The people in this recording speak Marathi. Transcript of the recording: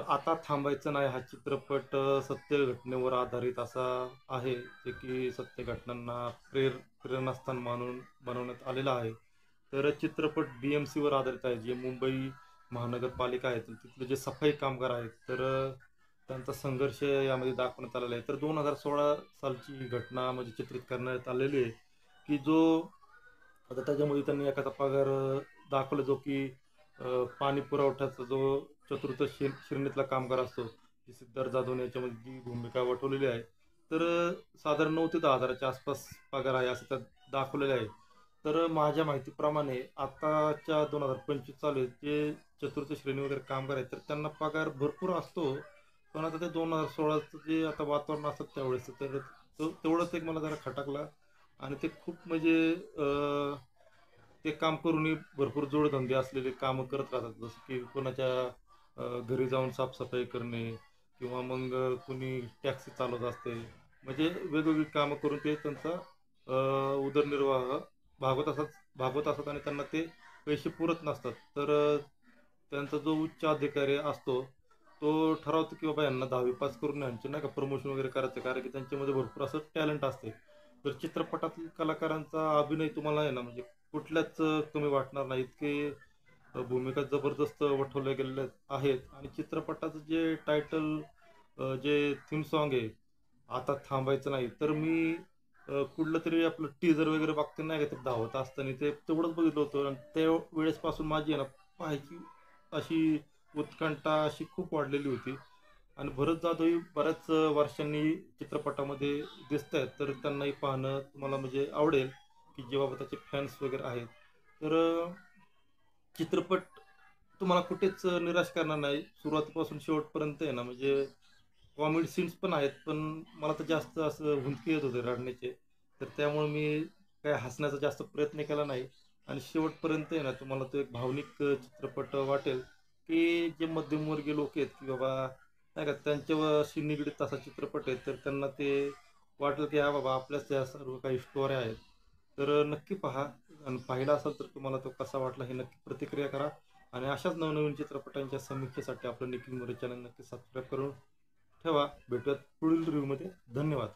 आता थांबायचं नाही हा चित्रपट सत्य घटनेवर आधारित असा आहे, जे की सत्य घटनांना प्रेरणास्थान मानून बनवण्यात आलेला आहे. तर चित्रपट BMC वर आधारित आहे, जे मुंबई महानगरपालिका आहे, तर तिथले जे सफाई कामगार आहेत, तर त्यांचा संघर्ष यामध्ये दाखवण्यात आलेला आहे. तर 2016 सालची घटना म्हणजे चित्रित करण्यात आलेली आहे, की जो आता त्याच्यामध्ये त्यांनी एखादा पगार दाखवला, जो की पाणी पुरवठ्याचा जो चतुर्थ श्रेणीतला कामगार असतो, की सिद्धार्थ जाधवने याच्यामध्ये जी भूमिका वठवलेली आहे. तर साधारण 9 ते 10 हजाराच्या आसपास पगार आहे असं त्यात दाखवलेलं आहे. तर माझ्या माहितीप्रमाणे आताच्या 2025 चालू आहे, जे चतुर्थ श्रेणी वगैरे कामगार आहेत, तर त्यांना पगार भरपूर असतो. पण आता ते 2016चं जे आता वातावरण असतं त्यावेळेस, तर तेवढंच एक मला जरा खटाकला. आणि ते खूप म्हणजे ते काम करूनही भरपूर जोडधंदे असलेले कामं करत राहतात. जसं की कोणाच्या घरी जाऊन साफसफाई करणे, किंवा मग कुणी टॅक्सी चालवत असते. म्हणजे वेगवेगळी कामं करून ते त्यांचा उदरनिर्वाह भागवत असतात आणि त्यांना ते पैसे पुरत नसतात. तर त्यांचा जो उच्च अधिकारी असतो, तो ठरवतो की बाबा यांना 10वी पास करून यांचे नाही का प्रमोशन वगैरे करायचं, कारण की त्यांच्यामध्ये भरपूर असं टॅलेंट असते. तर चित्रपटातील कलाकारांचा अभिनय तुम्हाला आहे ना, म्हणजे कुठल्याच कमी वाटणार नाही. इतके भूमिका जबरदस्त वठवल्या गेलेल्या आहेत. आणि चित्रपटाचं जे टायटल, जे थीम सॉन्ग आहे, आता थांबायचं नाही, तर मी कुठलं तरी आपलं टीजर वगैरे बघते नाही का, ते धावत असताना ते तेवढंच बघितलं होतं. आणि त्या वेळेसपासून माझी आहे ना, पाहायची अशी उत्कंठा अशी खूप वाढलेली होती. आणि भरत जाधवही बऱ्याच वर्षांनी चित्रपटामध्ये दिसत आहेत, तर त्यांनाही पाहणं तुम्हाला म्हणजे आवडेल, की जे बाबा त्याचे फॅन्स वगैरे आहेत. तर चित्रपट तुम्हाला कुठेच निराश करणार नाही. सुरुवातीपासून शेवटपर्यंत आहे ना, म्हणजे कॉमेडी सीन्स पण आहेत, पण मला तर जास्त असं हुंदके येत होते रडण्याचे. तर त्यामुळे मी काय हसण्याचा जास्त प्रयत्न केला नाही. आणि शेवटपर्यंत आहे ना, तुम्हाला तो एक भावनिक चित्रपट वाटेल, की जे मध्यमवर्गीय लोक आहेत, की बाबा नाही का त्यांच्याशी निगडीत असा चित्रपट आहे, तर त्यांना ते वाटेल की हा बाबा आपल्याच या सर्व काही स्टोऱ्या आहेत. तर नक्की पहा. आणि पाहिला असाल तर तुम्हाला तो कसा वाटला हे नक्की प्रतिक्रिया करा. आणि अशाच नवनवीन चित्रपटांच्या समीक्षेसाठी आपलं निखिल मोरे चॅनल नक्की सबस्क्राईब करून ठेवा. भेटूयात पुढील रिव्ह्यूमध्ये. धन्यवाद.